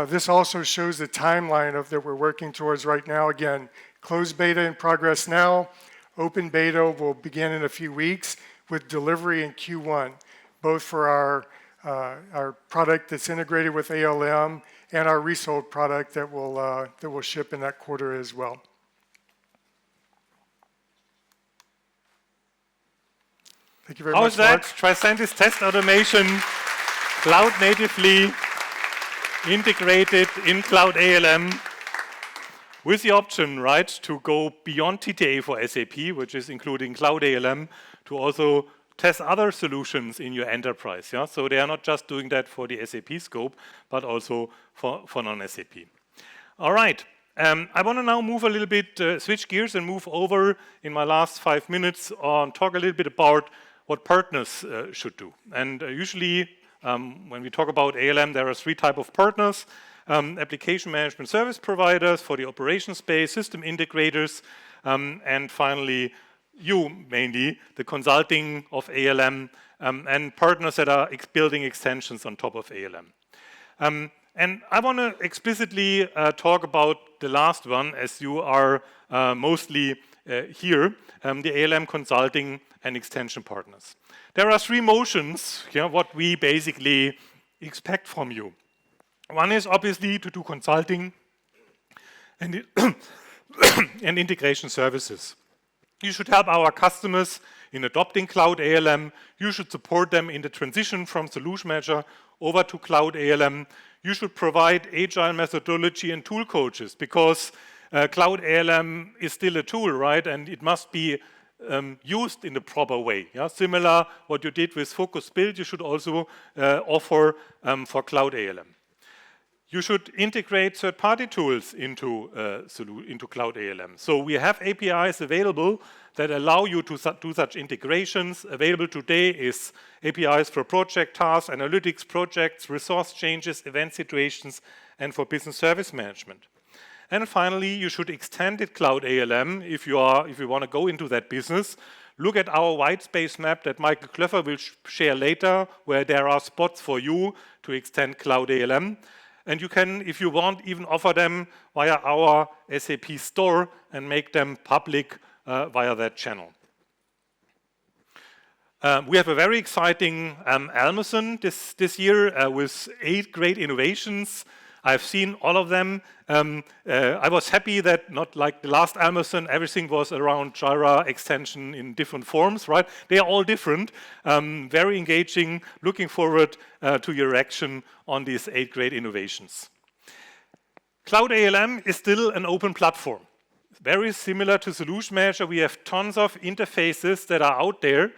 This also shows the timeline that we're working towards right now. Again, closed beta in progress now. Open beta will begin in a few weeks with delivery in Q1, both for our product that's integrated with ALM and our resold product that will ship in that quarter as well. Thank you very much, How's that? Marc. Tricentis test automation, cloud natively integrated in Cloud ALM with the option, right, to go beyond TTA for SAP, which is including Cloud ALM, to also test other solutions in your enterprise. Yeah? So they are not just doing that for the SAP scope, but also for non-SAP. All right. I want to now move a little bit, switch gears and move over in my last 5 minutes on talk a little bit about what partners should do. And usually when we talk about ALM, there are 3 types of partners: application management service providers for the operation space, system integrators, and finally you mainly, the consulting of ALM, and partners that are building extensions on top of ALM. And I want to explicitly talk about the last one, as you are mostly here, the ALM consulting and extension partners. There are 3 motions, what we basically expect from you. One is obviously to do consulting and, and integration services. You should help our customers in adopting Cloud ALM. You should support them in the transition from Solution Manager over to Cloud ALM. You should provide agile methodology and tool coaches, because Cloud ALM is still a tool, right? And it must be used in the proper way. Yeah? Similar what you did with Focus Build, you should also offer for Cloud ALM. You should integrate third-party tools into Cloud ALM. So we have APIs available that allow you to do such integrations. Available today is APIs for project tasks, analytics projects, resource changes, event situations, and for business service management. And finally, you should extend it Cloud ALM if you want to go into that business. Look at our white space map that Michael Klöffer will share later, where there are spots for you to extend Cloud ALM. And you can, if you want, even offer them via our SAP store and make them public via that channel. We have a very exciting Almathon this year with 8 great innovations. I've seen all of them. I was happy that not like the last Almathon, everything was around Jira extension in different forms, right? They are all different, very engaging, looking forward to your action on these 8 great innovations. Cloud ALM is still an open platform. Very similar to Solution Manager, we have tons of interfaces that are out there.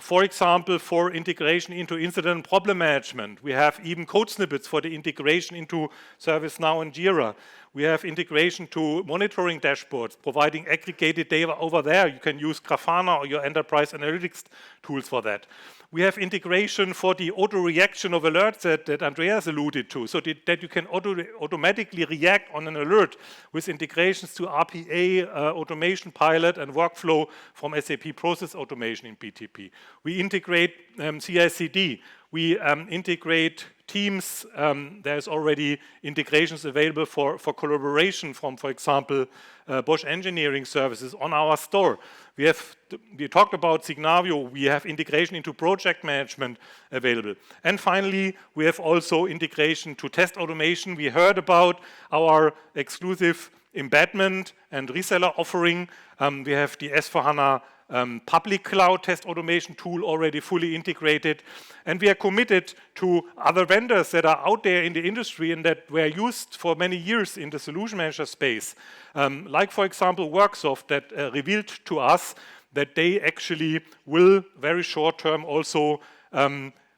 For example, for integration into incident problem management. We have even code snippets for the integration into ServiceNow and Jira. We have integration to monitoring dashboards, providing aggregated data over there. You can use Grafana or your enterprise analytics tools for that. We have integration for the auto-reaction of alerts that Andreas alluded to, so that you can automatically react on an alert with integrations to RPA, Automation Pilot, and workflow from SAP Process Automation in BTP. We integrate CI/CD. We integrate Teams. There's already integrations available for collaboration from, for example, Bosch Engineering Services on our store. We talked about Signavio. We have integration into project management available. And finally, we have also integration to test automation. We heard about our exclusive embedment and reseller offering. We have the S/4HANA public cloud test automation tool already fully integrated. And we are committed to other vendors that are out there in the industry and that were used for many years in the solution manager space. Like, for example, Worksoft, that revealed to us that they actually will very short term also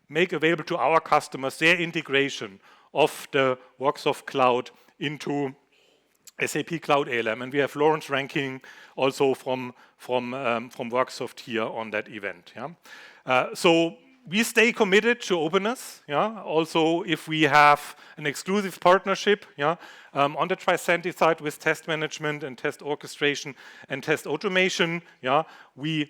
make available to our customers their integration of the Worksoft cloud into SAP Cloud ALM, and we have Lawrence ranking also from Worksoft here on that event. Yeah? So we stay committed to openness. Yeah? Also, if we have an exclusive partnership, yeah, on the Tricentis side with test management and test orchestration and test automation, yeah, we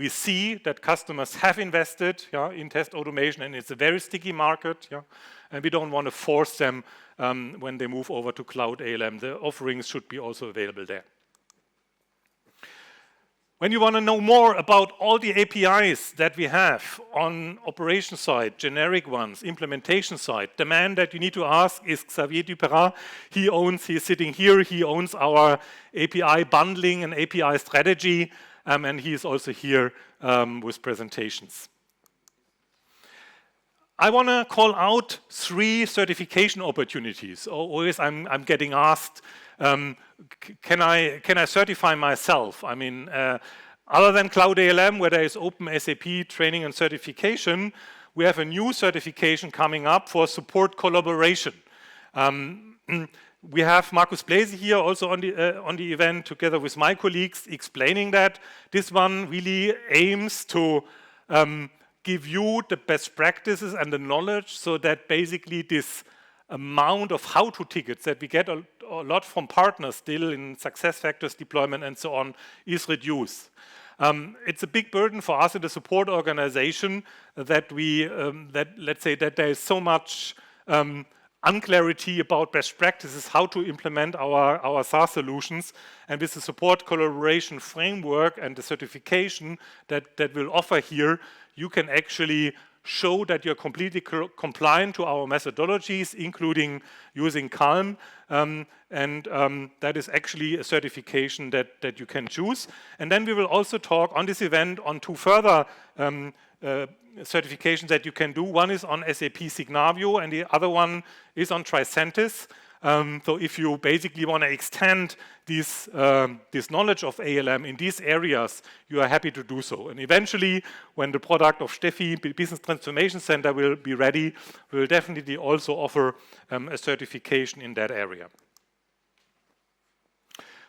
see that customers have invested, yeah, in test automation, and it's a very sticky market, yeah, and we don't want to force them when they move over to Cloud ALM. The offerings should be also available there. When you want to know more about all the APIs that we have on operation side, generic ones, implementation side, the man that you need to ask is Xavier Dupérat. He's sitting here, he owns our API bundling and API strategy, and he is also here with presentations. I want to call out 3 certification opportunities. Always I'm getting asked, can I certify myself? I mean, other than Cloud ALM, where there is open SAP training and certification, we have a new certification coming up for support collaboration. We have Marcus Blase here also on the event together with my colleagues explaining that. This one really aims to give you the best practices and the knowledge so that basically this amount of how-to tickets that we get a lot from partners still in SuccessFactors deployment and so on is reduced. It's a big burden for us in the support organization that let's say that there is so much unclarity about best practices, how to implement our SaaS solutions, and with the support collaboration framework and the certification that we'll offer here, you can actually show that you're completely compliant to our methodologies, including using Calm, and that is actually a certification that you can choose. And then we will also talk on this event on 2 further certifications that you can do. One is on SAP Signavio and the other one is on Tricentis. So if you basically want to extend this knowledge of ALM in these areas, you are happy to do so. And eventually, when the product of Stefanie, Business Transformation Center, will be ready, we will definitely also offer a certification in that area.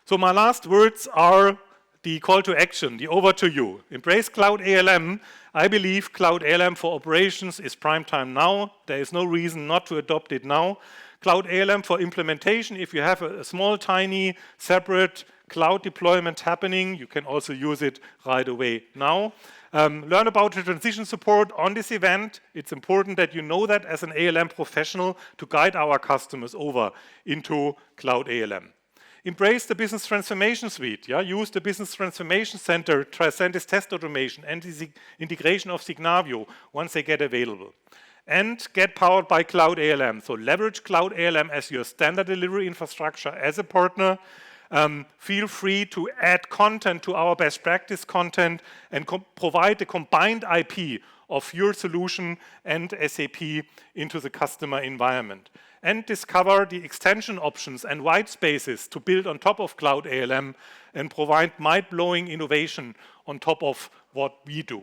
So my last words are the call to action, the over to you. Embrace Cloud ALM. I believe Cloud ALM for operations is prime time now. There is no reason not to adopt it now. Cloud ALM for implementation, if you have a small, tiny, separate cloud deployment happening, you can also use it right away now. Learn about the transition support on this event. It's important that you know that as an ALM professional to guide our customers over into Cloud ALM. Embrace the Business Transformation Suite. Yeah? Use the Business Transformation Center, Tricentis test automation, and the integration of Signavio once they get available. And get powered by Cloud ALM. So leverage Cloud ALM as your standard delivery infrastructure as a partner. Feel free to add content to our best practice content and provide the combined IP of your solution and SAP into the customer environment. And discover the extension options and white spaces to build on top of Cloud ALM and provide mind-blowing innovation on top of what we do.